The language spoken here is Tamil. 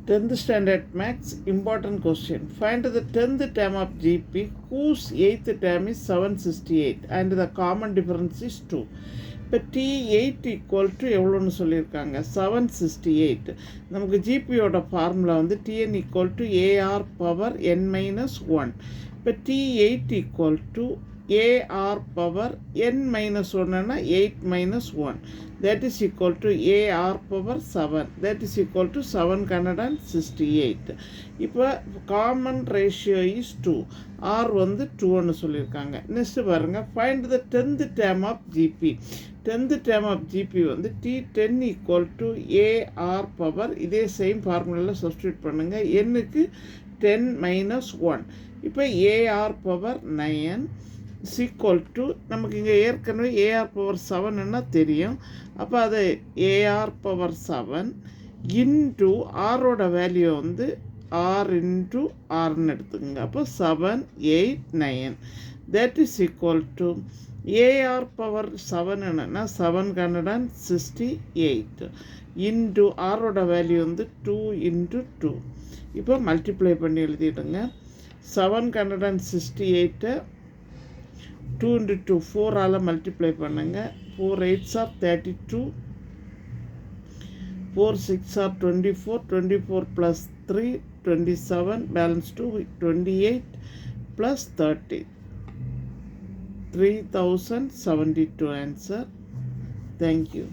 10th standard max important question. Find the 10th term of GP whose 8th term is 768 and the common difference is 2. இப்போ T8 ஈக்குவல் டு எவ்வளோன்னு சொல்லியிருக்காங்க 768. நமக்கு ஜிபியோட ஃபார்முலா வந்து Tn equal to AR power n minus 1. இப்போ T8 equal to AR power n minus 1 and 8 minus 1, that is equal to AR power 7, that is equal to 768. இப்போ common ratio is 2, R வந்து 2ன்னு சொல்லியிருக்காங்க. நெக்ஸ்ட் பாருங்க, find the 10th term of GP. 10th term of GP வந்து T10 equal to AR power, இதே சேம் ஃபார்முலாவில் சப்ஸ்டியூட் பண்ணுங்க, n-க்கு 10 minus 1. இப்போ AR power 9 is equal to, நமக்கு இங்கே ஏற்கனவே ஏஆர் பவர் 7ன்னா தெரியும். அப்போ அது ஏஆர் பவர் 7 இன்டு ஆரோட வேல்யூ வந்து ஆர் இன்டு ஆர்னு எடுத்துக்கோங்க. அப்போ 7 8 9, that is equal to AR power 7 என்னன்னா 768 இன்டு ஆரோட வேல்யூ வந்து 2 இன்டு 2. இப்போ மல்டிப்ளை பண்ணி எழுதிடுங்க. 768 2 into 2 4 ஆல் மல்டிப்ளை பண்ணுங்க. 4 8s are 32, 4 6 are 24, 24 plus 3 27, balance 2 28 plus 30, 3072 answer. Thank you.